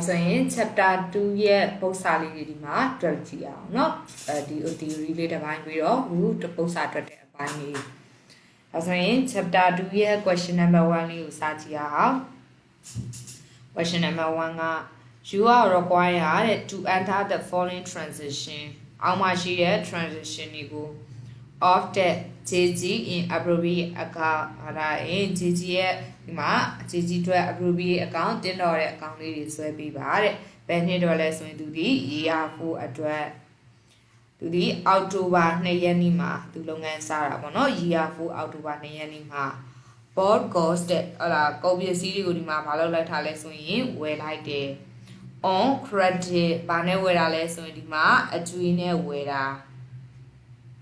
ဆိုရင် chapter 2ရဲ့ပု္ပ္ပစာလေးတွေဒီမှာတွက်ကြည့်အောင်เนาะဒီ theory လေးတစ်ပိုင်းပြီးတော့ခုပု္ပ္ပစာတွက်တဲ့အပိုင်းလေးဆိုရင် chapter 2ရဲ့ question number 1လေးကိုစကြည့်အောင် question number 1က you are required to enter the following transition အောက်မှာရှိတဲ့ transition တွေကို of the JG in appropriate account ဟာဒါ JG ရဲ့ဒီမှာ JG အတွက် appropriate account တင်တော့တဲ့ account လေးတွေဆွဲပေးပါတဲ့ဘယ်နှစ်တော့လဲဆိုရင်သူဒီ year 4အတွက်သူဒီအောက်တိုဘာ2ရက်နေ့မှာသူလုပ်ငန်းစတာပေါ့နော် year 4အောက်တိုဘာ2ရက်နေ့မှာ board cost တဲ့ဟလာကုန်ပစ္စည်းတွေကိုဒီမှာမလုပ်လိုက်ထားလဲဆိုရင်ဝယ်လိုက်တယ် on credit ဘာနဲ့ဝယ်တာလဲဆိုရင်ဒီမှာအကျွေးနဲ့ဝယ်တာ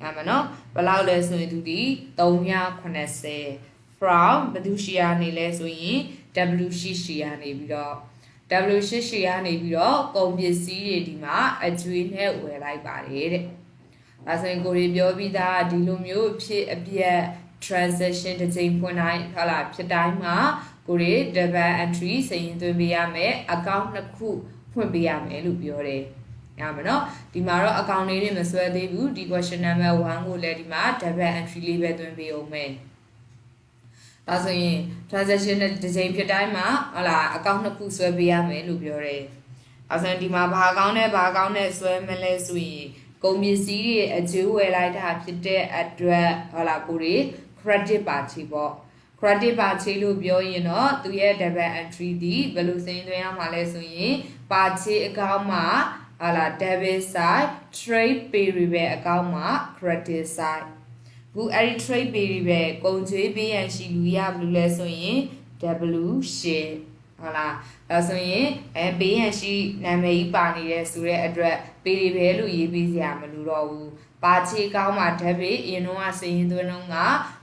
ရမယ်နော်ဘယ်လောက်လဲဆိုရင်သူဒီ380 from ဘယ်သူရှိရနေလဲဆိုရင် W8 ရှိရနေပြီးတော့ W8 ရှိရနေပြီးတော့ကုန်ပစ္စည်းတွေဒီမှာအကျွေးနဲ့ဝယ်လိုက်ပါတယ်တဲ့ဒါဆိုရင်ကိုရီပြောပြီးသားဒီလိုမျိုးဖြစ်အပြက် transaction တစ်ချိန်ဖွင့်တိုင်းဟုတ်လားဖြစ်တိုင်းမှာကိုရီ double entry စာရင်းသွင်းပေးရမယ် account နှစ်ခုဖွင့်ပေးရမယ်လို့ပြောတယ်ရမယ်နော်ဒီမှာတော့ account လေးတွေမဆွဲသေးဘူးဒီ question number 1ကိုလည်းဒီမှာ double entry လေးပဲသွင်းပေးအောင်မယ်ဒါဆိုရင် transaction တစ်ချိန်ဖြစ်တိုင်းမှာဟုတ်လား account နှစ်ခုဆွဲပေးရမယ်လို့ပြောတယ်ဒါဆိုရင်ဒီမှာဘာaccountနဲ့ဆွဲမလဲဆိုရင်ကုန်ပစ္စည်းတွေအကျိုးဝယ်လိုက်တာဖြစ်တဲ့အတွက်ဟုတ်လားကိုရီ credit ပါချေပေါ့ credit ပါချေလို့ပြောရင်တော့သူရဲ့ double entry ဒီဘယ်လိုစင်းသွင်းရမှာလဲဆိုရင်ပါချေအကောင့်မှာဟာလာ debit side trade payable အကောင့်မှာ credit side ခုအဲ့ဒီ trade payable ကုန်ကြွေးပေးရန်ရှိလူရဘယ်လိုလဲဆိုရင် W8 ဟုတ်လားဒါဆိုရင်ပေးရန်ရှိနာမည်ကြီးပါနေတဲ့ဆိုတဲ့အတွက် payable လို့ရေးပေးစရာမလိုတော့ဘူးပါချေကောင်းမှာ debit အရင်တော့စရင်သွင်းတော့က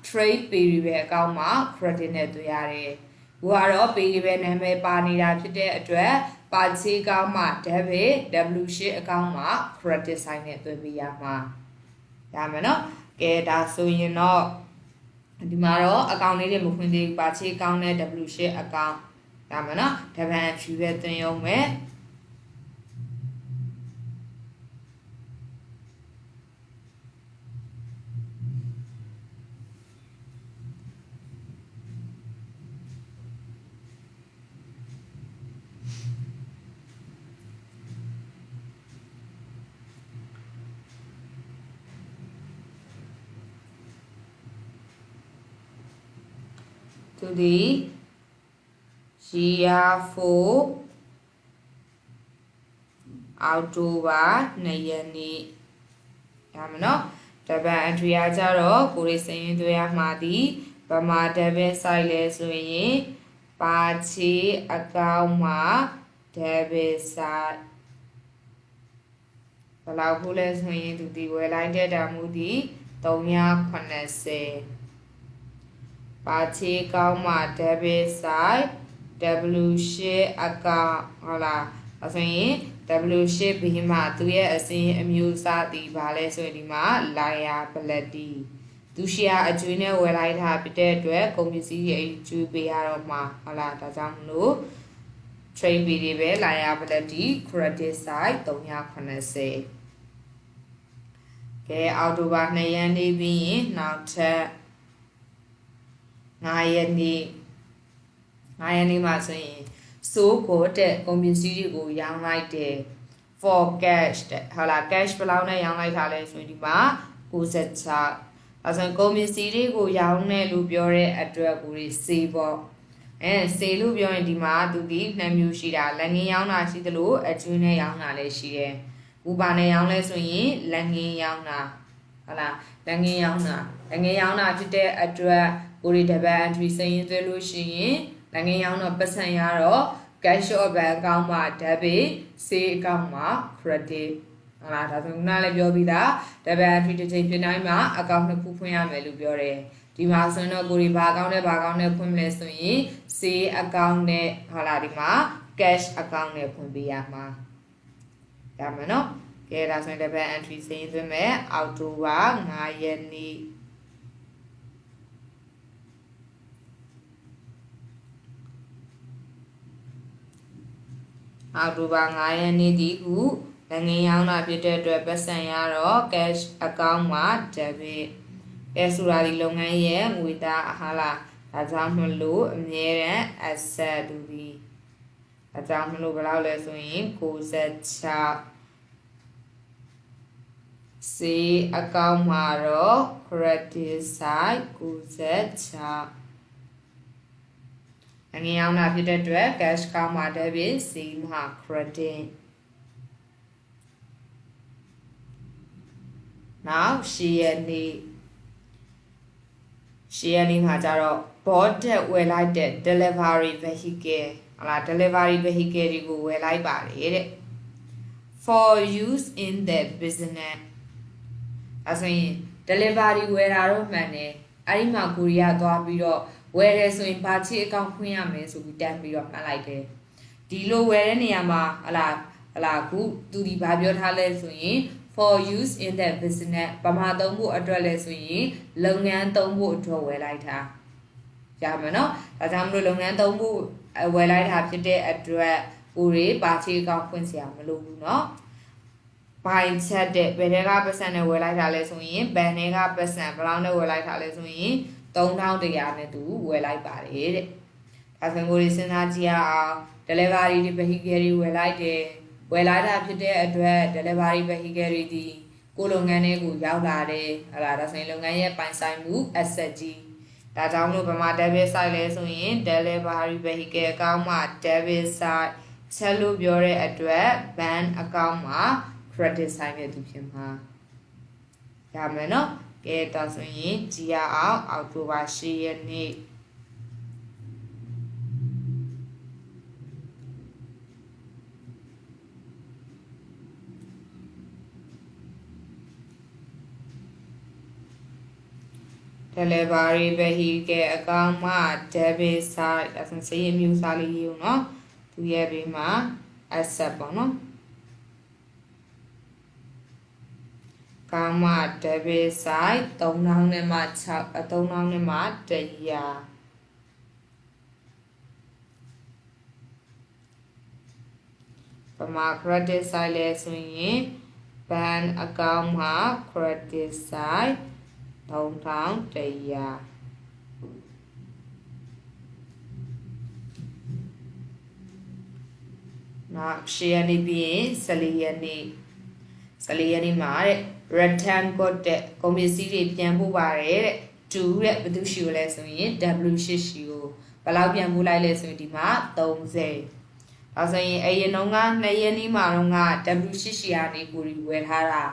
trade payable အကောင့်မှာ credit နဲ့တွေ့ရတယ်ခုကတော့ payable နာမည်ပါနေတာဖြစ်တဲ့အတွက်ပါချေကောင်းမှာ debit W8 အကောင့်မှာ credit sign နဲ့တွေ့ပေးရမှာရမယ်နော်ကဲဒါဆိုရင်တော့ဒီမှာတော့အကောင့်လေးတွေမဖွင့်သေးဘူးပါချေကောင်းတဲ့ W8 အကောင့်ရမယ်နော် double entry ပဲသွင်းအောင်မယ်သူဒီ year 4အောက်တိုဘာ2ရက်နေ့ရမယ်နော် double entry အားကြတော့ကိုရီစရင်သွင်းရမှာဒီဗမာ debit site လဲဆိုရင်ပါချေအကောင့်မှာ debit site ဘယ်လောက်ခုလဲဆိုရင်သူဒီဝယ်လိုက်တဲ့တာမူဒီ380ပါချေကောင်းမှာ debit side W8 အကောင့်ဟုတ်လားအဲဆိုရင် W8 ပြီးမှသူရဲ့အစင်းအမျိုးအစားဒီဘာလဲဆိုရင်ဒီမှာ liability သူရှိရအကျွေးနဲ့ဝယ်လိုက်တာဖြစ်တဲ့အတွက်ကုန်ပစ္စည်းရဲ့အကျွေးပေးရတော့မှာဟုတ်လားဒါကြောင့်မလို့ trade ပြီးတွေပဲ liability credit side 380ကဲအောက်တိုဘာ2ရက်နေ့ပြီးရင်နောက်ထပ်9ရက်နေ့မှာဆိုရင်စိုးကိုတဲ့ကုန်ပစ္စည်းတွေကိုရောင်းလိုက်တယ် for cash တဲ့ဟုတ်လား cash ဘယ်လောက်နဲ့ရောင်းလိုက်တာလဲဆိုရင်ဒီမှာ96အဲဆိုကုန်ပစ္စည်းတွေကိုရောင်းတယ်လို့ပြောတဲ့အတွက်ကိုဒီ sale ပေါ့sale လို့ပြောရင်ဒီမှာသူဒီ2မျိုးရှိတာလက်ငင်းရောင်းတာရှိသလိုအကျွေးနဲ့ရောင်းတာလည်းရှိတယ်ဥပနဲ့ရောင်းလဲဆိုရင်လက်ငင်းရောင်းတာဟုတ်လားလက်ငင်းရောင်းတာဖြစ်တဲ့အတွက်ကိုဒီ double entry စရင်သွင်းလို့ရှိရင်လက်ငင်းရောင်းတော့ပတ်စံရတော့ cash or bank account မှာ debit sale account မှာ credit ဟုတ်လားဒါဆိုခုနလည်းပြောပြီးသား double entry တစ်ချိန်ဖြစ်တိုင်းမှာ account နှစ်ခုဖွင့်ရမယ်လို့ပြောတယ်ဒီမှာဆိုရင်တော့ကိုဒီဘာ account နဲ့ဖွင့်မလဲဆိုရင် sale account နဲ့ဟုတ်လားဒီမှာ cash account နဲ့ဖွင့်ပေးရမှာရမယ်နော်ကဲဒါဆိုရင် double entry စရင်သွင်းမယ်အောက်တိုဘာ9ရက်နေ့ အောက်တိုဘာ9ရက်နေ့ဒီခုနိုင်ငံရောင်းတာဖြစ်တဲ့အတွက်ပတ်စံရတော့ cash account မှာ debit ကဲဆိုတာဒီလုပ်ငန်းရဲ့ငွေသားဟာလားဒါကြောင့်မလို့အမြဲတမ်း asset တူဒီဒါကြောင့်မလို့ဘယ်လောက်လဲဆိုရင်96စေးအကောင့်မှာတော့ credit side 96အငြင်းအောင်တာဖြစ်တဲ့အတွက် cash ကောင်းမှာ debit စေးမှာ creditနောက်share နေ့မှာကြတော့ board ဝယ်လိုက်တဲ့ delivery vehicle ဟလာ delivery vehicle တွေကိုဝယ်လိုက်ပါတယ်တဲ့ for use in the business အဲဆိုရင် delivery ဝယ်တာတော့မှန်တယ်အဲ့ဒီမှာကိုရီးယားသွားပြီးတော့ဝယ်တယ်ဆိုရင်ဘာချီအကောင့်ဖွင့်ရမယ်ဆိုပြီးတန်းပြီးတော့မှတ်လိုက်တယ်ဒီလိုဝယ်တဲ့နေရာမှာဟလာခုသူဒီဘာပြောထားလဲဆိုရင် for use in the business ပမာသုံးဖို့အတွက်လဲဆိုရင်လုပ်ငန်းသုံးဖို့အတွက်ဝယ်လိုက်တာရမယ်နော်ဒါကြောင့်မလို့လုပ်ငန်းသုံးဖို့ဝယ်လိုက်တာဖြစ်တဲ့အတွက်ကိုရီဘာချီအကောင့်ဖွင့်စရာမလိုဘူးနော်ဘိုင်ချက်တဲ့ဘယ်တွေကပတ်စံနဲ့ဝယ်လိုက်တာလဲဆိုရင်ဘန်တွေကပတ်စံဘယ်လောက်နဲ့ဝယ်လိုက်တာလဲဆိုရင်3100နဲ့သူဝယ်လိုက်ပါတယ်တဲ့ဒါဆိုရင်ကိုရီစဉ်းစားကြည့်အောင် delivery ဒီ vehicle တွေဝယ်လိုက်တယ်ဝယ်လိုက်တာဖြစ်တဲ့အတွက် delivery vehicle တွေဒီကိုလုပ်ငန်းတွေကိုရောက်လာတယ်ဟလာဒါဆိုရင်လုပ်ငန်းရဲ့ပိုင်ဆိုင်မှု asset ကြီးဒါကြောင့်မလို့ဗမာ debit side လဲဆိုရင် delivery vehicle အကောင့်မှာ debit side ချက်လို့ပြောတဲ့အတွက် bank အကောင့်မှာ credit side နဲ့သူဖြစ်မှာရမယ်နော်ကဲဒါဆိုရင်ကြည့်ရအောင်အောက်တိုဘာ10ရက်နေ့delivery vehicle အကောင့်မှာ debit side ဒါဆိုရင်စေးမျိုးစားလေးယူနော်သူရဲ့ဘေးမှာ asset ပေါ့နော်ကောင်းမှ debit side 3000နဲ့မှ3000နဲ့မှ100ပမာ credit side လဲဆိုရင် bank account မှာ credit side 3100နောက်10ရက်နေ့ပြီးရင်14ရက်နေ့မှာတဲ့ return code တဲ့ကုန်ပစ္စည်းတွေပြန်ပို့ပါတယ်တဲ့2တဲ့ဘယ်သူရှိကိုလဲဆိုရင် W8 ရှိကိုဘယ်လောက်ပြန်ပို့လိုက်လဲဆိုရင်ဒီမှာ30ဒါဆိုရင်အရင်တော့က2ရက်နေ့မှာတော့က W8 ရှိကနေကိုရီဝယ်ထားတာ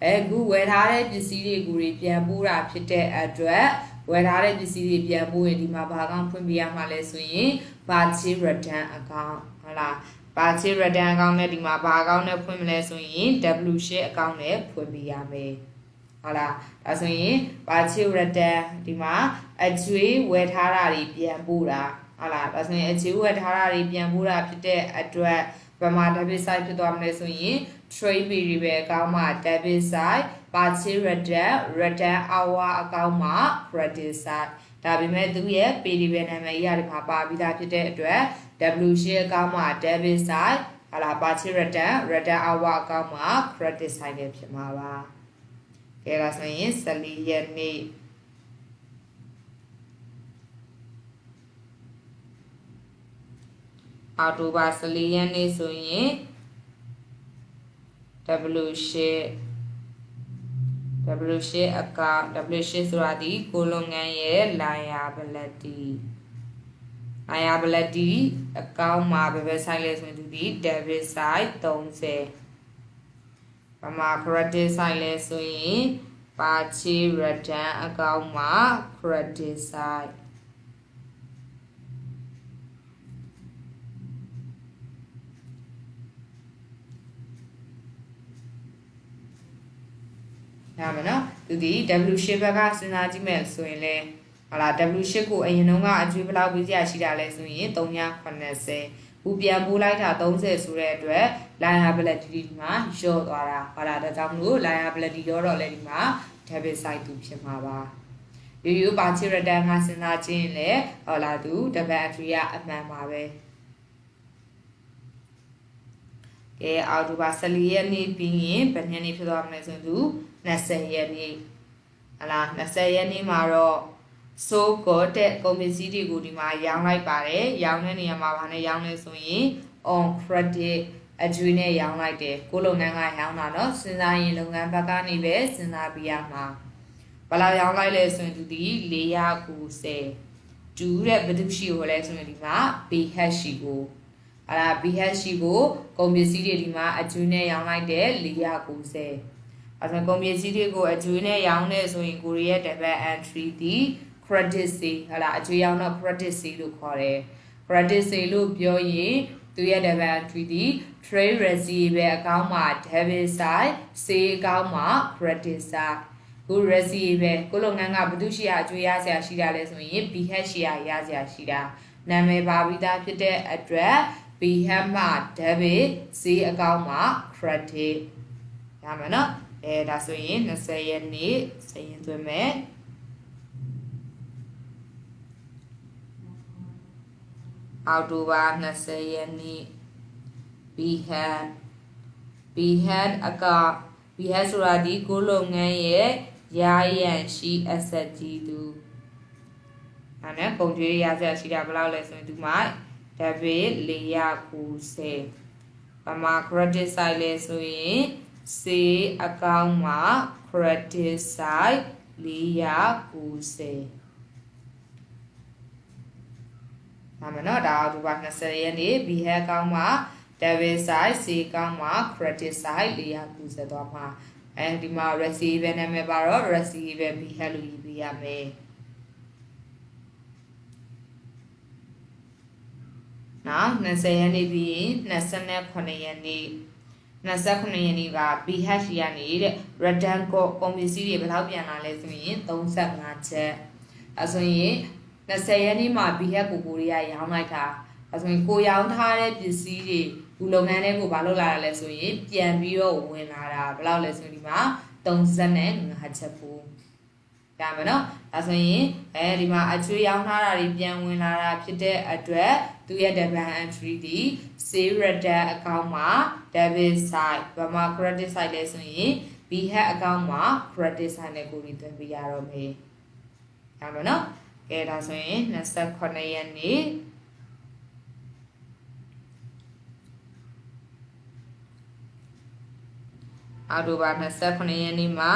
အခုဝယ်ထားတဲ့ပစ္စည်းတွေကိုပြန်ပို့တာဖြစ်တဲ့အတွက်ဝယ်ထားတဲ့ပစ္စည်းတွေပြန်ပို့ရင်ဒီမှာဘာကောင်ဖွင့်ပြရမှာလဲဆိုရင် purchase return account ဟုတ်လားpurchase return account နဲ့ဒီမှာဘာ account နဲ့ဖွင့်မလဲဆိုရင် W8 account နဲ့ဖွင့်ပြရမယ်ဟုတ်လားဒါဆိုရင် purchase return ဒီမှာအကျွေးဝယ်ထားတာတွေပြန်ပို့တာဟုတ်လားဒါဆိုရင်အကျွေးဝယ်ထားတာတွေပြန်ပို့တာဖြစ်တဲ့အတွက်ဗမာ debit side ဖြစ်သွားမလဲဆိုရင် trade variable account မှာ debit side purchase return hour account မှာ credit side ဒါပေမဲ့သူရဲ့ variable နာမည်အရာဒီမှာပါပြီးသားဖြစ်တဲ့အတွက် W8 account မှာ debit side ဟလာ purchase return hour account မှာ credit side နဲ့ဖြစ်မှာပါကဲဒါဆိုရင်14ရက်နေ့အောက်တိုဘာ14ရက်နေ့ဆိုရင် W8 account W8 ဆိုတာဒီကိုလုပ်ငန်းရဲ့ liability account မှာဘယ်ဆိုင်လဲဆိုရင်ဒီ debit side 30ပမာ credit side လဲဆိုရင် purchase return account မှာ credit sideရမယ်နော်သူဒီ W8 ဘက်ကစဉ်းစားကြည့်မယ်ဆိုရင်လဲဟလာ W8 ကိုအရင်တုန်းကအကျွေးဘယ်လောက်ပေးကြရှိတာလဲဆိုရင်380ဘူးပြန်ပို့လိုက်တာ30ဆိုတဲ့အတွက် liability ဒီမှာလျော့သွားတာဟလာဒါကြောင့်မလို့ liability ရောတော့လဲဒီမှာ debit side သူဖြစ်မှာပါရိုး purchase return ကစဉ်းစားကြည့်ရင်လဲဟလာသူ debit entry ကအမှန်ပါပဲ ကဲအောက်တိုဘာ14ရက်နေ့ပြီးရင်ဘယ်နှစ်နေ့ဖြစ်သွားမလဲဆိုသူ20ရက်နေ့ဟလား20ရက်နေ့မှာတော့ so got တဲ့ကုန်ပစ္စည်းတွေကိုဒီမှာရောင်းလိုက်ပါတယ်ရောင်းတဲ့နေရာမှာဘာနဲ့ရောင်းလဲဆိုရင် on credit အကျွေးနဲ့ရောင်းလိုက်တယ်ကိုလုပ်ငန်းကရောင်းတာเนาะစဉ်းစားရင်လုပ်ငန်းဘက်ကနေပဲစဉ်းစားပြရမှာဘယ်လောက်ရောင်းလိုက်လဲဆိုရင်သူဒီ490တူတဲ့ဘယ်သူရှိကိုလဲဆိုရင်ဒီမှာ BH ရှိကိုBH ရှိကိုကုန်ပစ္စည်းတွေဒီမှာအကျွေးနဲ့ရောင်းလိုက်တယ်490အဲဒါကုန်ပစ္စည်းတွေကိုအကျွေးနဲ့ရောင်းနေဆိုရင်ကိုရီးယား double entry ဒီ credit sale အကျွေးရောင်းတော့ credit sale လို့ခေါ်တယ် credit sale လို့ပြောရင်သူရဲ့ double entry ဒီ trade receivable အကောင့်မှာ debit side sale အကောင့်မှာ credit side ကို receivable ကိုလုပ်ငန်းကဘယ်သူရှိရအကျွေးရစရာရှိတာလဲဆိုရင် BH ရှိရစရာရှိတာနာမည်ပါပြီးသားဖြစ်တဲ့အတွက် BH မှာ debit sale အကောင့်မှာ credit ရမယ်နော်ဒါဆိုရင်20ရက်နေ့စာရင်းသွင်းမယ်အောက်တိုဘာ20ရက်နေ့ BH အက BH ဆိုတာဒီကိုလုပ်ငန်းရဲ့ရာရန်ရှိ asset ကြီးသူအဲ့နဲ့ပုံကျွေးရစရာရှိတာဘယ်လောက်လဲဆိုရင်ဒီမှာ debit 490ပမာ credit side လဲဆိုရင် sale အကောင့်မှာ credit side 490ဒါမှနော်ဒါအောက်တိုဘာ20ရက်နေ့ BH အကောင့်မှာ debit side sale အကောင့်မှာ credit side 490သွားမှာအဲဒီမှာ receivable နာမည်ပါတော့ receivable BH လို့ရေးပေးရမယ်နော်20ရက်နေ့ပြီးရင်29ရက်နေ့29ရက်နေ့က BH ရနေတဲ့ return ကုန်ပစ္စည်းတွေဘယ်လောက်ပြန်လာလဲဆိုရင်35ချက်အဲဆိုရင်20ရက်နေ့မှာ BH ကိုရီးယားရောင်းလိုက်တာအဲဆိုရင်ကိုရောင်းထားတဲ့ပစ္စည်းတွေဒီလုပ်ငန်းတွေကိုဘာလုပ်လာတာလဲဆိုရင်ပြန်ပြီးတော့ဝင်လာတာဘယ်လောက်လဲဆိုရင်ဒီမှာ35ချက်ပို့ရမယ်နော်ဒါဆိုရင်ဒီမှာအကျွေးရောင်းထားတာတွေပြန်ဝင်လာတာဖြစ်တဲ့အတွက်သူရဲ့ double entry ဒီ sale return အကောင့်မှာ debit side ဘာမှာ credit side လဲဆိုရင် BH အကောင့်မှာ credit side နဲ့ကိုရီသွင်းပေးရတော့မယ်ရမယ်နော်ကဲဒါဆိုရင်29ရက်နေ့အောက်တိုဘာ29ရက်နေ့မှာ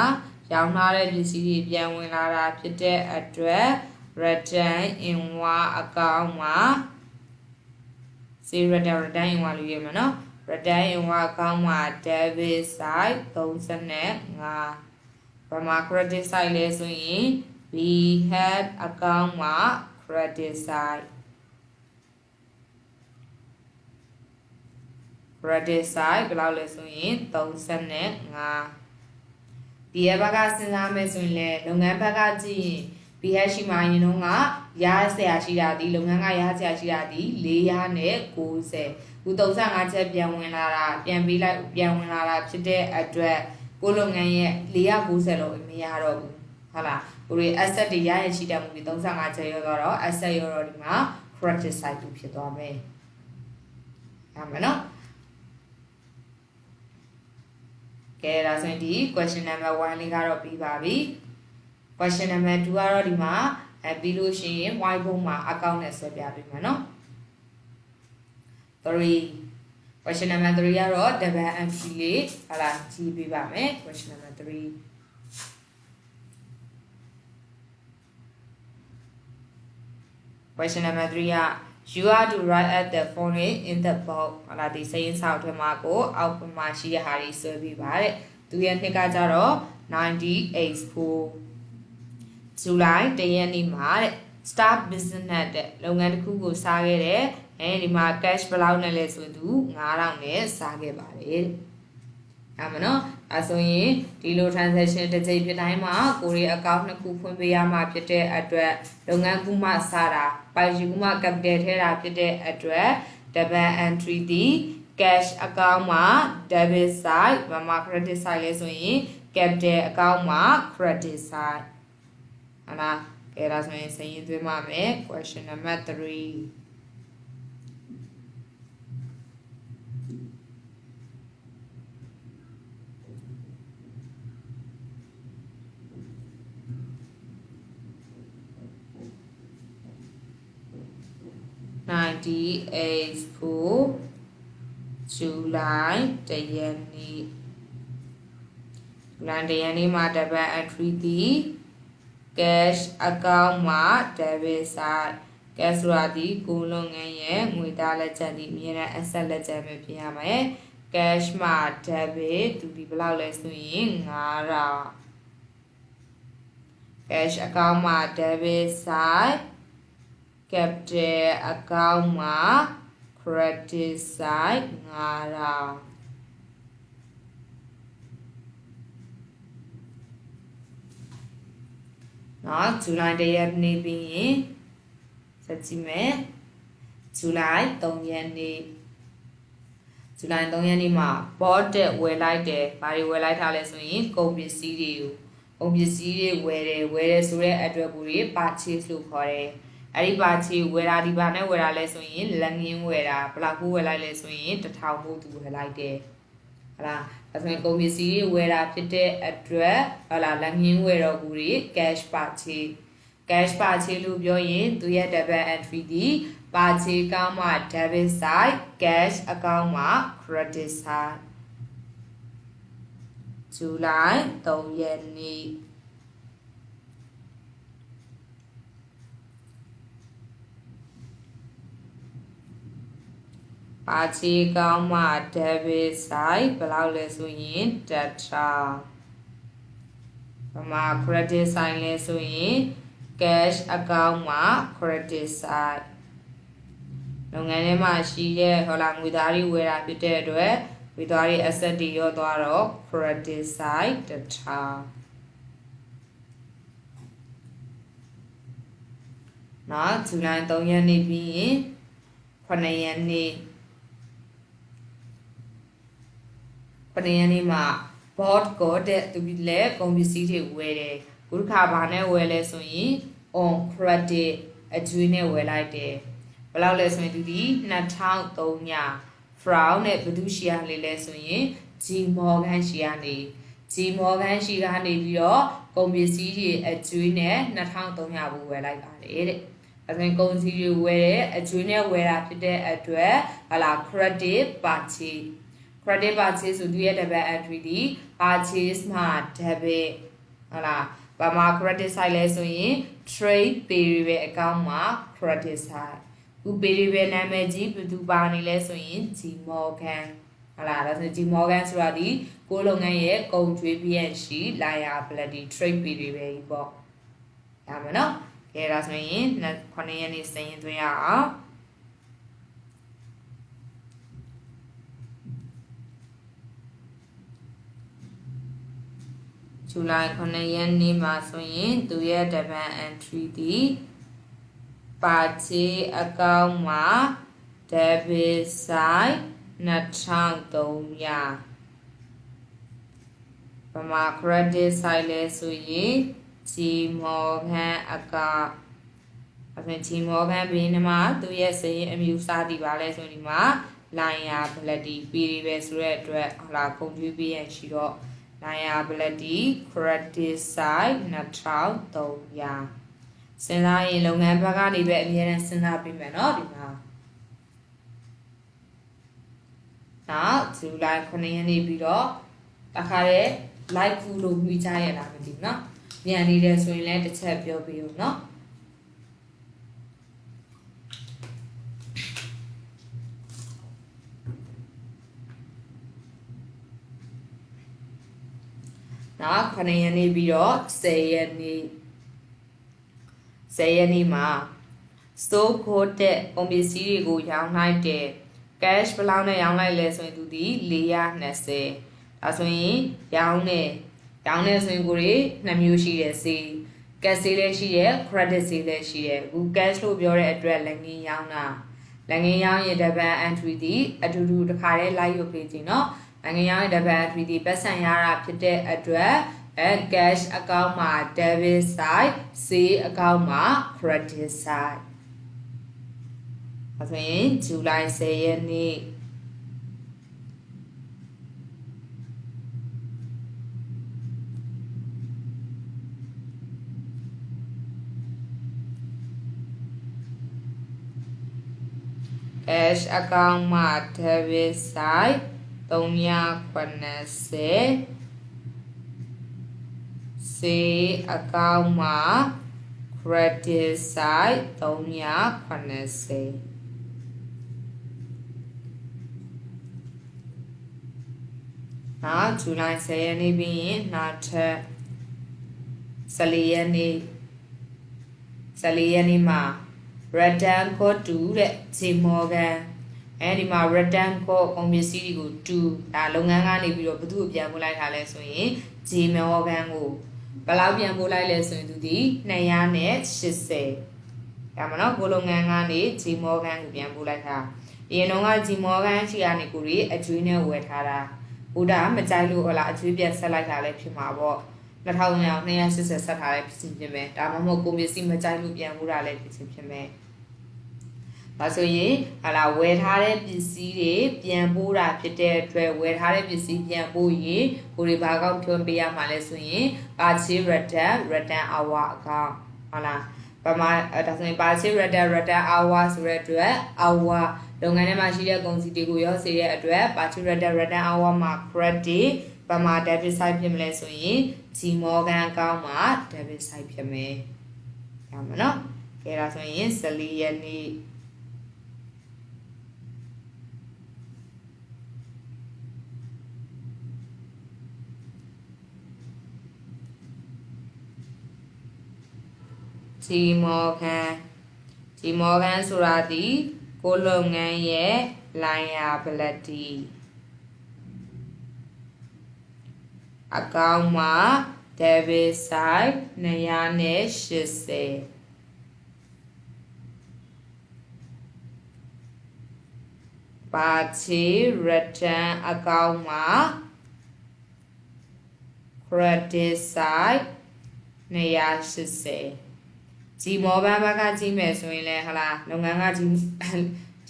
ရောင်းထားတဲ့ပစ္စည်းတွေပြန်ဝင်လာတာဖြစ်တဲ့အတွက် return in အကောင့်မှာ sale return in လို့ရေးမှာနော် return in အကောင့်မှာ debit side 35ဘာမှာ credit side လဲဆိုရင် BH အကောင့်မှာ credit side credit side ဘယ်လောက်လဲဆိုရင်35ဒီဘက်ကစဉ်းစားမယ်ဆိုရင်လည်းလုပ်ငန်းဘက်ကကြည့်ရင် BH ရှိမှရင်တော့ကရစရာရှိတာဒီလုပ်ငန်းကရစရာရှိတာဒီ490ခု35ချက်ပြန်ဝင်လာတာပြန်ပေးလိုက်ပြန်ဝင်လာတာဖြစ်တဲ့အတွက်ကိုလုပ်ငန်းရဲ့490လို့မရတော့ဘူးဟုတ်လားကိုတွေ asset တွေရရရှိတယ်မှုဒီ35ချက်ရောတော့ asset ရောတော့ဒီမှာ credit side ဖြစ်သွားမယ်ရမယ်နော်ကဲဒါဆိုရင်ဒီ question number 1လေးကတော့ပြီးပါပြီ question number 2ကတော့ဒီမှာပြီးလို့ရှိရင် white board မှာ account နဲ့ဆွဲပြပေးမယ်နော်3 question number 3ကတော့ double entry လေးဟာလာကြည့်ပေးပါမယ် question number 3 question number 3ကyou are to write at the following in the box ဟာလာဒီစိမ်းဆောက်ထဲမှာကိုအောက်မှာရှိတဲ့ဟာတွေဆွဲပြီးပါတဲ့သူရဲ့နှစ်ကကြတော့98 ဇူလိုင်1ရက်နေ့မှာတဲ့ start business တဲ့လုပ်ငန်းတစ်ခုကိုစားခဲ့တဲ့ဒီမှာ cash ဘယ်လောက်နဲ့လဲဆိုသူ9000နဲ့စားခဲ့ပါတယ်အမနော်အဲဆိုရင်ဒီလို transaction တစ်ကြိမ်ဖြစ်တိုင်းမှာကိုရီ account နှစ်ခုဖွင့်ပေးရမှာဖြစ်တဲ့အတွက်လုပ်ငန်းခုမှစားတာပိုင်ရှင်ခုမှ capital ထဲတာဖြစ်တဲ့အတွက် double entry ဒီ cash account မှာ debit side မှာ credit side လဲဆိုရင် capital account မှာ credit side ဟုတ်လားကဲဒါဆိုရင်စာရင်းသွင်းပါမယ် question number 3 question 28 for July 1 ရက်နေ့ July 1 ရက်နေ့မှာ double entry သည် cash account မှာ debit side cash ဆိုတာဒီကိုလုပ်ငန်းရဲ့ငွေသားလက်ကျန်ဒီအမြဲတမ်း asset လက်ကျန်ပဲဖြစ်ရမယ် cash မှာ debit သူဒီဘယ်လောက်လဲဆိုရင်9000 cash account မှာ debit side capital account မှာ credit side 9000နော် July 1 ရက်နေ့ပြီးရင်ဆက်ကြည့်မယ် July 3 ရက်နေ့ July 3 ရက်နေ့မှာ bought တဲ့ဝယ်လိုက်တယ်ဘာတွေဝယ်လိုက်ထားလဲဆိုရင်ကုန်ပစ္စည်းတွေကိုကုန်ပစ္စည်းတွေဝယ်တယ်ဆိုတဲ့အတွက်ကိုတွေ purchase လို့ခေါ်တယ်အဲ့ဒီ purchase ဝယ်တာဒီဘာနဲ့ဝယ်တာလဲဆိုရင်လက်ငင်းဝယ်တာဘယ်လောက်ကိုဝယ်လိုက်လဲဆိုရင်1000ကိုသူဝယ်လိုက်တယ်ဟုတ်လားဒါဆိုရင်ကုန်ပစ္စည်းတွေဝယ်တာဖြစ်တဲ့အတွက်ဟုတ်လားလက်ငင်းဝယ်တော့ကိုတွေ cash purchase လို့ပြောရင်သူရဲ့ double entry ဒီ purchase account မှာ debit side cash account မှာ credit side July 3 ရက်နေ့ purchase account မှာ debit side ဘယ်လောက်လဲဆိုရင်1000ဘာမှာ credit side လဲဆိုရင် cash account မှာ credit side လုပ်ငန်းထဲမှာရှိတဲ့ဟုတ်လားငွေသားတွေဝယ်တာဖြစ်တဲ့အတွက်ငွေသားတွေ asset တွေရောသွားတော့ credit side 1000နော် July 3 ရက်နေ့ပြီးရင်9 ရက်နေ့မှာ bought ကိုတဲ့သူလည်းကုန်ပစ္စည်းတွေဝယ်တယ်ခုတစ်ခါဘာနဲ့ဝယ်လဲဆိုရင် on credit အကျွေးနဲ့ဝယ်လိုက်တယ်ဘယ်လောက်လဲဆိုရင်သူဒီ2300 from နဲ့ဘယ်သူရှိရလေးလဲဆိုရင် G Morgan ရှိရနေ G Morgan ရှိကနေပြီးတော့ကုန်ပစ္စည်းတွေအကျွေးနဲ့2300ဘူးဝယ်လိုက်ပါတယ်တဲ့အဲဒါကုန်စည်တွေဝယ်တယ်အကျွေးနဲ့ဝယ်တာဖြစ်တဲ့အတွက်ဟာလာ credit purchase ဆိုသူရဲ့ double entry ဒီ purchase မှာ debit ဟုတ်လားဘာမှာ credit side လဲဆိုရင် trade payable account မှာ credit side ခု payable နာမည်ကြီးဘယ်သူပါနေလဲဆိုရင် G Morgan ဟုတ်လားဒါဆို G Morgan ဆိုတာဒီကိုလုပ်ငန်းရဲ့ကုန်ကြွေးပြည့်ရှိ liability trade payable ကြီးပေါ့ရမယ်နော်ကဲဒါဆိုရင်9 ရက်နေ့စရင်သွင်းရအောင်July 9 ရက်နေ့မှာဆိုရင်သူရဲ့ double entry ဒီ purchase account မှာ debit side 2300ဘာမှာ credit side လဲဆိုရင် G Morgan account အဲ့ဒါ G Morgan ဘင်းမှာသူရဲ့စရင်အမျိုးအစားဒီပါလဲဆိုရင်ဒီမှာ liability ပြည်ပဲဆိုတဲ့အတွက်ဟလာကုန်ကြွေးပြည့်ရရှိတော့liability credit side 2300စဉ်းစားရင်လုပ်ငန်းဘက်ကနေပဲအများနဲ့စဉ်းစားပြီးမယ်เนาะဒီမှာနောက် July 9 ရက်နေ့ပြီးတော့တခါတည်း live ကူလို့မြှကြရလားမသိဘူးเนาะမြန်နေတယ်ဆိုရင်လည်းတစ်ချက်ပြောပြဦးเนาะနောက်9 ရက်နေ့ပြီးတော့10 ရက်နေ့မှာ store code တဲ့ကုန်ပစ္စည်းတွေကိုရောင်းလိုက်တယ် cash ဘယ်လောက်နဲ့ရောင်းလိုက်လဲဆိုရင်သူဒီ420ဒါဆိုရင်ရောင်းတယ်ဆိုရင်ကိုတွေ2မျိုးရှိတယ်ဈေး cash ဈေးလည်းရှိတယ် credit ဈေးလည်းရှိတယ်အခု cash လို့ပြောတဲ့အတွက်လက်ငင်းရောင်းတာလက်ငင်းရောင်းရင် double entry ဒီအတူတူတစ်ခါတည်းလိုက်ရုပ်ပေးခြင်းเนาะနိုင်ငံရောင်းရဲ့ double entry ဒီပတ်စံရတာဖြစ်တဲ့အတွက်cash account မှာ debit side sale account မှာ credit side ဆိုရင် July 10 ရက်နေ့ H account မှာ debit side 380 C account မှာ credit side 380နောက်ဇူလိုင်10ရက်နေ့ပြီးရင်နောက်ထပ်14ရက်နေ့မှာ return code 2တဲ့ J Morgan အဲဒီမှာ return code ကုန်ပစ္စည်းတွေကို2ဒါလုပ်ငန်းကနေပြီးတော့ဘယ်သူ့ကိုပြန်ပို့လိုက်တာလဲဆိုရင် J Morgan ကိုဘယ်လောက်ပြန်ပို့လိုက်လဲဆိုရင်သူဒီ280ဒါမှနော်ကိုလုပ်ငန်းကနေ J Morgan ကိုပြန်ပို့လိုက်တာအရင်တော့က J Morgan ရှိကနေကိုရီအကျွေးနဲ့ဝယ်ထားတာဘုရားမကြိုက်လို့ဟလာအကျွေးပြန်ဆက်လိုက်တာလည်းဖြစ်မှာပေါ့2380ဆက်ထားတဲ့ဖြစ်ဖြစ်မယ်ဒါမှမဟုတ်ကိုပစ္စည်းမကြိုက်လို့ပြန်ပို့တာလည်းဖြစ်မယ်ဒါဆိုရင်ဟလာဝယ်ထားတဲ့ပစ္စည်းတွေပြန်ပို့တာဖြစ်တဲ့အတွက်ဝယ်ထားတဲ့ပစ္စည်းပြန်ပို့ရင်ကိုရီဘာကောက်ဖြုံးပေးရမှာလဲဆိုရင် purchase return hour အကောင့်ဟုတ်လားပမာဒါဆိုရင် purchase return hour ဆိုတဲ့အတွက် hour လုပ်ငန်းထဲမှာရှိတဲ့ကုန်စည်တွေကိုရောစေတဲ့အတွက် purchase return hour မှာ credit ပမာ debit side ဖြစ်မလဲဆိုရင် J Morgan အကောင့်မှာ debit side ဖြစ်မယ်ရမှာနော်ကဲဒါဆိုရင်14ရက်နေ့J Morgan ဆိုတာဒီကိုလုပ်ငန်းရဲ့ liability အကောင့်မှာ debit side 280 purchase return အကောင့်မှာ credit side 280J Morgan ဘက်ကကြည့်မယ်ဆိုရင်လည်းဟလာလုပ်ငန်းကကြ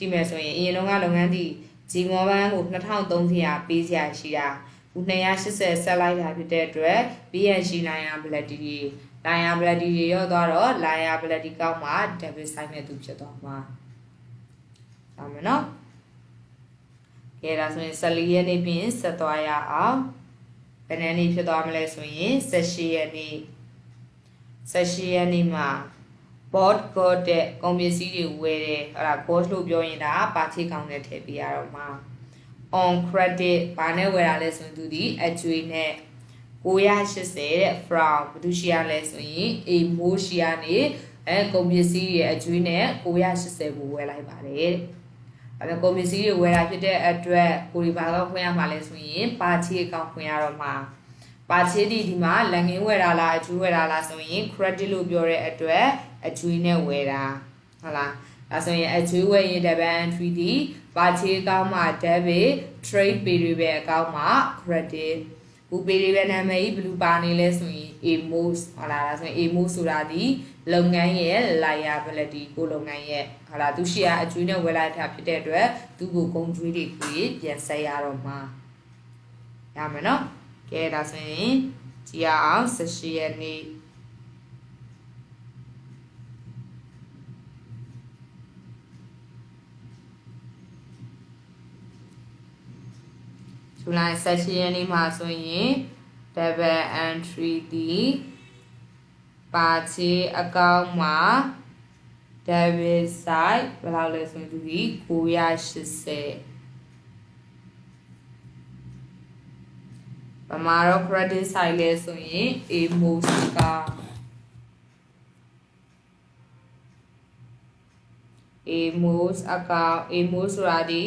ည့်မယ်ဆိုရင်အရင်တော့ကလုပ်ငန်းဒီ J Morgan ကို2300ပေးစရာရှိတာဦး280ဆက်လိုက်တာဖြစ်တဲ့အတွက် BNC liability တွေရောသွားတော့ liability ကောက်မှာ debit side နဲ့သူဖြစ်သွားမှာဒါမှနော်ကဲဒါဆိုရင်14ရက်နေ့ပြင်ဆက်သွားရအောင်ဘယ်နှစ်နေ့ဖြစ်သွားမလဲဆိုရင်18ရက်နေ့မှာ board code တဲ့ကုန်ပစ္စည်းတွေဝယ်တယ်အဲ့ဒါ board လို့ပြောရင်ဒါပါချေကောင်းတဲ့ထည့်ပေးရတော့မှာ on credit ဘာနဲ့ဝယ်တာလဲဆိုရင်သူဒီအကျွေးနဲ့980တဲ့ from ဘယ်သူရှိရလဲဆိုရင် a mo ရှိရနေကုန်ပစ္စည်းတွေအကျွေးနဲ့980ကိုဝယ်လိုက်ပါတယ်အဲ့ကုန်ပစ္စည်းတွေဝယ်တာဖြစ်တဲ့အတွက်ကိုဒီဘာကောက်ဖွင့်ရမှာလဲဆိုရင်ပါချေကောက်ဖွင့်ရတော့မှာပါချေဒီမှာလက်ငင်းဝယ်တာလားအကျွေးဝယ်တာလားဆိုရင် credit လို့ပြောတဲ့အတွက်အကျွေးနဲ့ဝယ်တာဟုတ်လားဒါဆိုရင်အကျွေးဝယ်ရင် debit entry ဒီပါချေအကောင့်မှာ debit trade payable အကောင့်မှာ credit ဘူ payable နာမည်ကြီးဘယ်လိုပါနေလဲဆိုရင် AMOS ဟုတ်လားဒါဆိုရင် AMOS ဆိုတာဒီလုပ်ငန်းရဲ့ liability ကိုလုပ်ငန်းရဲ့ဟုတ်လားသူရှိရအကျွေးနဲ့ဝယ်လိုက်တာဖြစ်တဲ့အတွက်သူ့ကိုကုန်ကျွေးတွေကိုပြန်ဆက်ရတော့မှာရမယ်နော်ကဲဒါဆိုရင်ကြည့်ရအောင်18ရက်နေ့ဇူလိုင်18ရက်နေ့မှာဆိုရင် debit entry ဒီပါချေအကောင့်မှာ debit side ဘယ်လောက်လဲဆိုရင်သူဒီ980ပမာတော့ credit side လဲဆိုရင် AMOS က AMOS အကောင့် AMOS ဆိုတာဒီ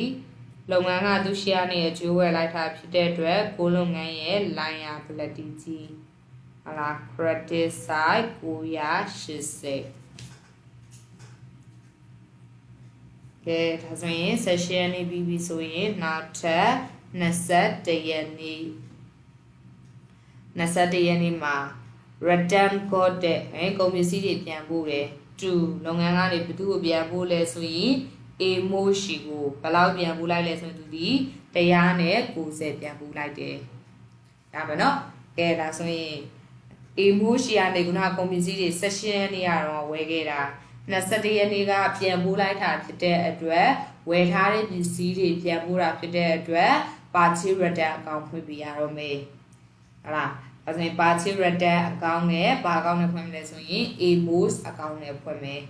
လုပ်ငန်းကသူရှိရနေအကျိုးဝယ်လိုက်တာဖြစ်တဲ့အတွက်ကိုလုပ်ငန်းရဲ့ liability ကြီးဟလာ credit side 980ကဲဒါဆိုရင် session နေပြီးပြီဆိုရင်နောက်ထပ်21ရက်နေ့မှာ return code တဲ့ကုန်ပစ္စည်းတွေပြန်ပို့တယ်2လုပ်ငန်းကနေဘယ်သူ့ကိုပြန်ပို့လဲဆိုရင် AMO ရှိကိုဘယ်လောက်ပြန်ပို့လိုက်လဲဆိုရင်သူဒီ190ပြန်ပို့လိုက်တယ်ဒါပဲเนาะကဲဒါဆိုရင် AMO ရှိရနေခုနကုန်ပစ္စည်းတွေ session နေရတော့ဝယ်ခဲ့တာ 21ရက်နေ့ကပြန်ပို့လိုက်တာဖြစ်တဲ့အတွက်ဝယ်ထားတဲ့ပစ္စည်းတွေပြန်ပို့တာဖြစ်တဲ့အတွက် party return အကောင့်ဖွင့်ပြရတော့မယ်ဟုတ်လားဒါဆိုရင် party return အကောင့်နဲ့ဘာအကောင့်နဲ့ဖွင့်မလဲဆိုရင် amos အကောင့်နဲ့ဖွင့်မယ်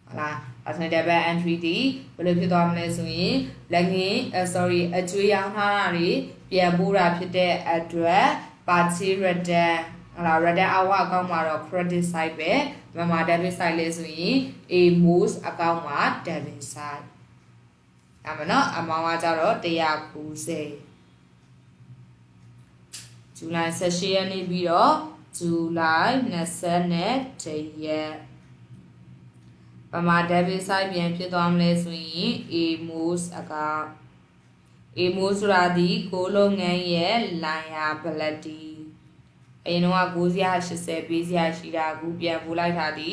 ဟုတ်လားဒါဆိုရင် double entry ဒီဘယ်လိုဖြစ်သွားမလဲဆိုရင်လက်ငင်းအကျွေးရောင်းထားတာတွေပြန်ပို့တာဖြစ်တဲ့အတွက် party return ဟုတ်လား return hour အကောင့်မှာတော့ credit side ပဲဒီမှာ debit side လဲဆိုရင် amos အကောင့်မှာ debit side ဒါမှနော်အမောင်ကကြတော့190ဇူလိုင်18ရက်နေ့ပြီးတော့ဇူလိုင်21ရက်ပမာ debit side ပြန်ဖြစ်သွားမလဲဆိုရင် amos အကောင့် amos ဆိုတာဒီကိုလုပ်ငန်းရဲ့ liability အရင်တော့980ပေးစရာရှိတာအခုပြန်ပို့လိုက်တာဒီ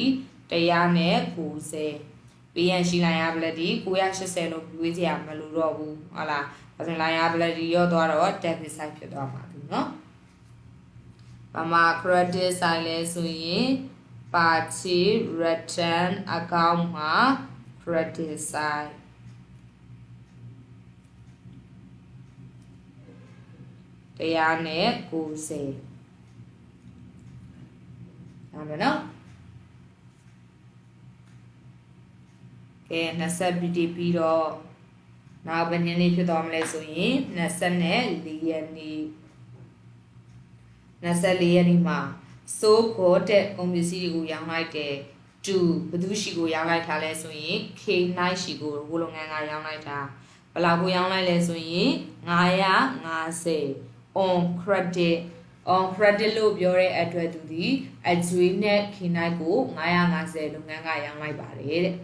190ပေးရရှိလိုက်ရပလက်ဒီ980လို့ပြောစရာမလိုတော့ဘူးဟုတ်လားဒါဆိုရင် liability ရောသွားတော့ debit side ဖြစ်သွားမှာသူเนาะပမာ credit side လဲဆိုရင် party return account မှာ credit side 190ဒါမယ်နော်ကဲ20ပြီးတော့နောက်ဘယ်နေ့ဖြစ်သွားမလဲဆိုရင်24ရက်နေ့မှာစိုးကိုတဲ့ကုန်ပစ္စည်းတွေကိုရောင်းလိုက်တယ်2ဘသူရှိကိုရောင်းလိုက်တာလဲဆိုရင် K9 ရှိကိုဘိုးလုပ်ငန်းကရောင်းလိုက်တာဘယ်လောက်ကိုရောင်းလိုက်လဲဆိုရင်950 on credit လို့ပြောတဲ့အတွက်သူဒီအကျွေးနဲ့ K9 ကို950လုပ်ငန်းကရောင်းလိုက်ပါတယ်တဲ့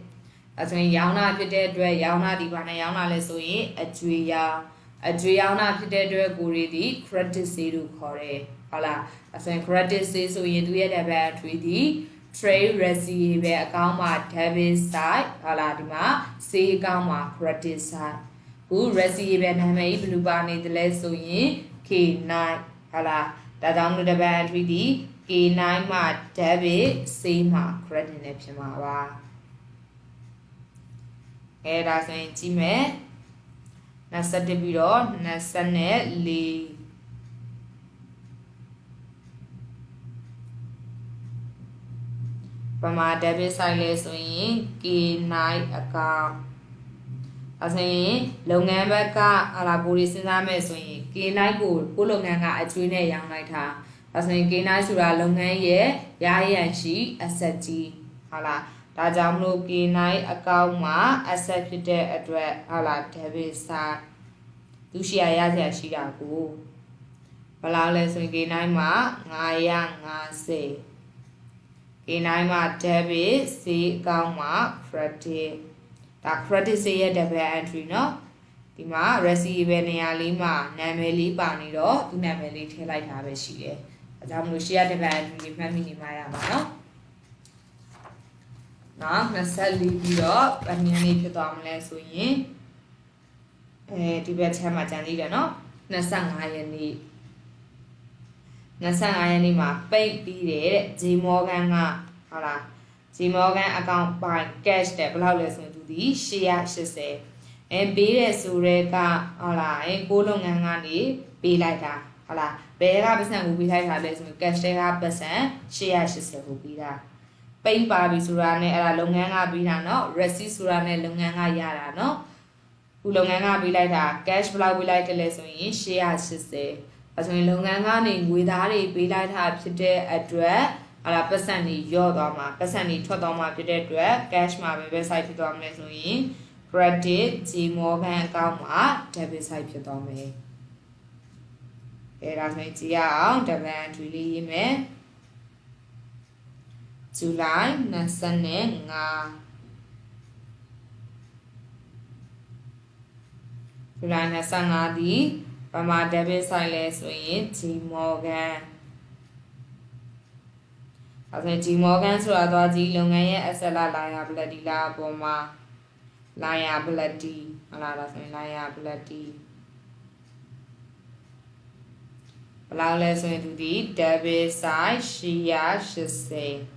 အဲဆိုရင်ရောင်းတာဖြစ်တဲ့အတွက်ရောင်းတာဒီဘာနဲ့ရောင်းတာလဲဆိုရင်အကျွေးရောင်းတာဖြစ်တဲ့အတွက်ကိုရီဒီ credit sale လို့ခေါ်တယ်ဟုတ်လားအဲဆိုရင် credit sale ဆိုရင်သူရဲ့ debit entry ဒီ trade receivable အကောင့်မှာ debit side ဟုတ်လားဒီမှာ sale အကောင့်မှာ credit side ခု receivable နာမည်ဘယ်လိုပါနေတယ်လဲဆိုရင် K9 ဟုတ်လားဒါကြောင့်လို့ debit entry ဒီ K9 မှာ debit sale မှာ credit နဲ့ဖြစ်မှာပါအဲဒါဆိုရင်ကြည့်မယ်21ပြီးတော့24ပမာ debit side လဲဆိုရင် K9 account အဲဆိုရင်လုပ်ငန်းဘက်ကဟာလာကိုရီစဉ်းစားမယ်ဆိုရင် K9 ကိုလုပ်ငန်းကအကျွေးနဲ့ရောင်းလိုက်တာအဲဆိုရင် K9 ဆိုတာလုပ်ငန်းရဲ့ရာရန်ရှိ asset ကြီးဟုတ်လားဒါကြောင့်မလို့ K9 account မှာ asset ဖြစ်တဲ့အတွက်ဟုတ်လား debit side သူရှိရစရာရှိတာကိုဘယ်လောက်လဲဆိုရင် K9 မှာ950 K9 မှာ debit C account မှာ credit ဒါ credit စေရဲ့ debit entry เนาะဒီမှာ receivable နေရာလေးမှာနာမည်လေးပါနေတော့သူနာမည်လေးထည့်လိုက်တာပဲရှိတယ်အဲဒါကြောင့်မလို့ share debit entry လေးမှတ်မိနေမှာရပါเนาะနော်24ပြီးတော့ဘယ်နေ့ဖြစ်သွားမလဲဆိုရင်ဒီဘက်ချမ်းမှာကြံသေးတယ်နော်25ရက်နေ့မှာပိတ်ပြီးတယ်တဲ့ J Morgan ကဟုတ်လား J Morgan account ပိုင် cash တဲ့ဘယ်လောက်လဲဆိုရင်သူဒီ880ပေးတယ်ဆိုရဲကဟုတ်လားကိုလုပ်ငန်းကနေပေးလိုက်တာဟုတ်လားဘယ်ကပတ်စံကိုပေးလိုက်တာလဲဆိုရင် cash တဲ့ကပတ်စံ880ကိုပေးတာပိတ်ပါပြီဆိုတာနဲ့အဲ့ဒါလုပ်ငန်းကပေးတာเนาะ receipt ဆိုတာနဲ့လုပ်ငန်းကရတာเนาะခုလုပ်ငန်းကပေးလိုက်တာ cash ဘယ်လောက်ပေးလိုက်တယ်လဲဆိုရင်880အဲဆိုရင်လုပ်ငန်းကနေငွေသားတွေပေးလိုက်တာဖြစ်တဲ့အတွက်အဲ့ဒါပတ်စံတွေရော့သွားမှာပတ်စံတွေထွက်သွားမှာဖြစ်တဲ့အတွက် cash မှာပဲ site ဖြစ်သွားမလဲဆိုရင် credit J Morgan account မှာ debit side ဖြစ်သွားမယ်အဲ့ဒါဆိုရင်ကြည့်ရအောင် debit entry လေးရေးမယ်ဇူလိုင်25ဇူလိုင်25ဒီပမာ debit side လဲဆိုရင် J Morgan အဲဆိုရင် J Morgan ဆိုတာတော့ဒီလုပ်ငန်းရဲ့ asset liability လာပေါ်မှာ liability ဟုတ်လားဒါဆိုရင် liability ဘယ်လောက်လဲဆိုရင်သူဒီ debit side 880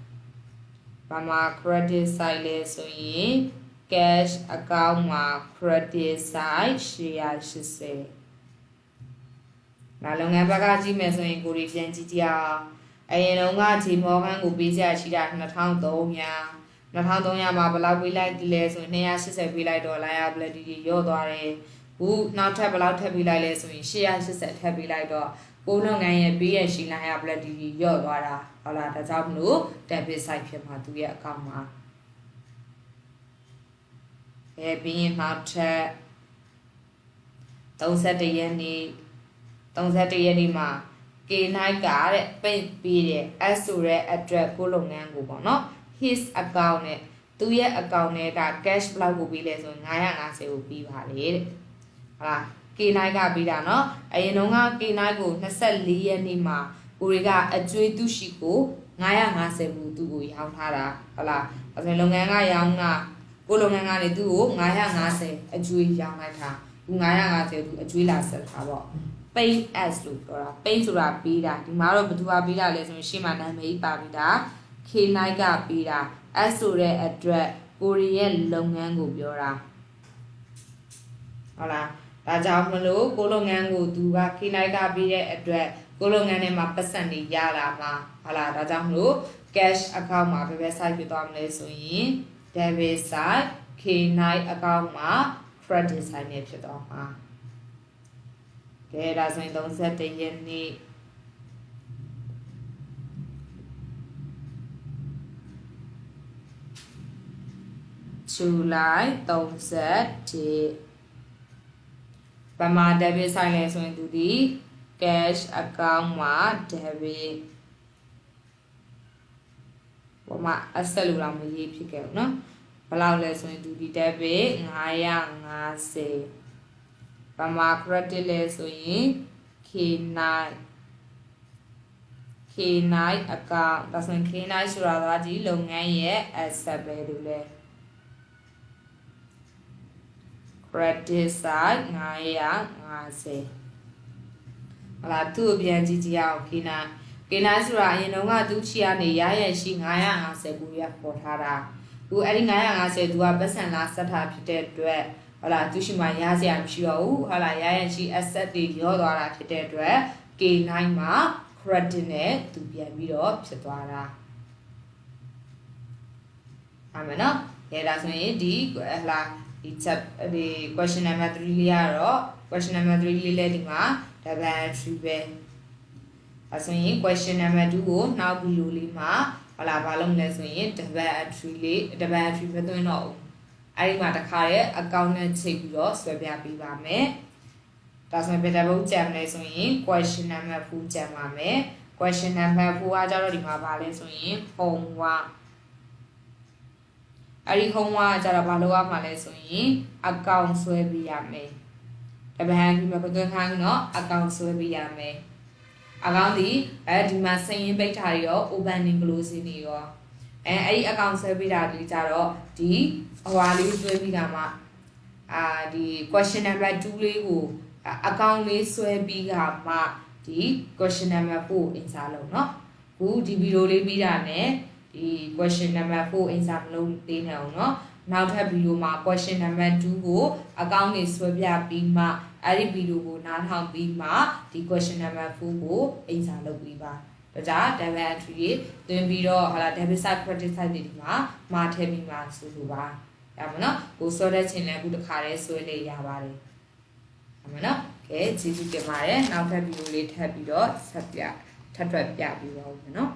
ဘာမှာ credit side လဲဆိုရင် cash account မှာ credit side 880ဒါလုပ်ငန်းဘက်ကကြည့်မယ်ဆိုရင်ကိုရီပြန်ကြည့်ကြအောင်အရင်တုန်းကဂျီမော်ဂန်ကိုပေးစရာရှိတာ2300မှာဘယ်လောက်ပေးလိုက်ဒီလဲဆိုရင်280ပေးလိုက်တော့ liability တွေရော့သွားတယ်ခုနောက်ထပ်ဘယ်လောက်ထပ်ပေးလိုက်လဲဆိုရင်880ထပ်ပေးလိုက်တော့ကိုလုပ်ငန်းရဲ့ပေးရရှိ liability တွေရော့သွားတာဟုတ်လားဒါကြောင့်မလို့ debit side ဖြစ်မှာသူရဲ့ account မှာပြီးရင်နောက်ထပ်31ရက်နေ့မှာ K9 ကတဲ့ပိတ်ပြီးတဲ့ S ဆိုတဲ့အတွက်ကိုလုပ်ငန်းကိုပေါ့နော် his account နဲ့သူရဲ့ account နဲ့က cash ဘယ်လောက်ကိုပြီးလဲဆိုရင်950ကိုပြီးပါလေတဲ့ဟုတ်လား K9 ကပြီးတာနော်အရင်တုန်းက K9 ကို24ရက်နေ့မှာကိုတွေကအကျွေးသူရှိကို950ဘူးသူ့ကိုရောင်းထားတာဟုတ်လားအဲဆိုလုပ်ငန်းကရောင်းတာကိုလုပ်ငန်းကနေသူ့ကို950အကျွေးရောင်းလိုက်တာသူ950သူအကျွေးလာဆက်တာပေါ့pay as လို့ပြောတာ pay ဆိုတာပေးတာဒီမှာတော့ဘယ်သူကပေးတာလဲဆိုရင်ရှေ့မှာနာမည်ပါပြီးတာ K9 ကပေးတာ S ဆိုတဲ့အတွက်ကိုရီရဲ့လုပ်ငန်းကိုပြောတာဟုတ်လားဒါကြောင့်မလို့ကိုလုပ်ငန်းကိုသူက K9 ကပေးတဲ့အတွက်ကိုလုပ်ငန်းထဲမှာပတ်စံတွေရလာမှာဟုတ်လားဒါကြောင့်မလို့ cash account မှာဘယ် side ဖြစ်သွားမလဲဆိုရင် debit side K9 account မှာ credit side နဲ့ဖြစ်သွားမှာကဲဒါဆိုရင်31ရက်နေ့ဇူလိုင်30ဗမာ debit side လဲဆိုရင်သူဒီ cash account မှာ debit ဗမာအဆက်လို့တော့မရေးဖြစ်ခဲ့ဘူးเนาะဘယ်လောက်လဲဆိုရင်သူဒီ debit 950ဗမာ credit လဲဆိုရင် K9 account ဒါဆိုရင် K9 ဆိုတာကဒီလုပ်ငန်းရဲ့ asset ပဲလို့လဲ credit side 950ဟုတ်လားသူ့အပြန်ကြည့်ကြအောင် K9 ဆိုတာအရင်တုန်းကသူ့ချီကနေရရရှိ950ကိုရပေါ်ထားတာအခုအဲ့ဒီ950သူကပတ်စံလာဆက်ထားဖြစ်တဲ့အတွက်ဟုတ်လားသူရှိမှရစရာမရှိတော့ဘူးဟုတ်လားရရရှိ asset တွေရောသွားတာဖြစ်တဲ့အတွက် K9 မှာ credit နဲ့သူပြန်ပြီးတော့ဖြစ်သွားတာအမှန်နော်ဒါဆိုရင်ဒီဟလာဒီ chat ဒီ question number 3လေးကတော့ question number 3လေးလည်းဒီမှာ double entry ပဲအဲဆိုရင် question number 2ကိုနောက်ဗီဒီယိုလေးမှာဟုတ်လားဘာလုပ်မလဲဆိုရင် double entry မသွင်းတော့ဘူးအဲ့ဒီမှာတခါရဲ့ account နဲ့ချိန်ပြီးတော့ဆွဲပြပေးပါမယ်ဒါဆိုရင်ဘယ်တစ်ပုဒ်ကြံမလဲဆိုရင် question number 4ကြံပါမယ် question number 4ကကြတော့ဒီမှာပါလဲဆိုရင် homework အဲ့ဒီ homework ကကြတော့ဘာလုပ်ရမှာလဲဆိုရင် account ဆွဲပေးရမယ်တပန်းဒီမှာပသွင်းခိုင်းတော့ account ဆွဲပေးရမယ်အကောင့်ဒီဒီမှာစရင်ပိတ်ထားရော opening closing တွေရောအဲ့ဒီ account ဆွဲပေးတာဒီကြတော့ဒီဟွာလေးဆွဲပြီးတာမှဒီ question number 2လေးကိုaccount လေးဆွဲပြီးကမှဒီ question number 4 answer လုပ်เนาะခုဒီဗီဒီယိုလေးပြီးတာနဲ့ဒီ question number 4 answer မလုပ်သေးနဲ့အောင်เนาะနောက်ထပ်ဗီဒီယိုမှာ question number 2ကို account လေးဆွဲပြပြီးမှအဲ့ဒီဗီဒီယိုကိုနားထောင်ပြီးမှဒီ question number 4ကို answer လုပ်ပြီးပါဒါကြောင့် double entry တွေတွင်ပြီးတော့ဟာလာ debit side credit side တွေဒီမှာမှာထည့်ပြီးမှဆိုလိုပါရပါတော့ကိုဆွဲတဲ့ချင်းလည်းအခုတစ်ခါတည်းဆွဲလေးရပါတယ်ရပါတော့ကဲကျေးဇူးတင်ပါတယ်နောက်ထပ်ဗီဒီယိုလေးထပ်ပြီးတော့ဆက်ပြထပ်ထွက်ပြပြီးပါဦးမယ်နော်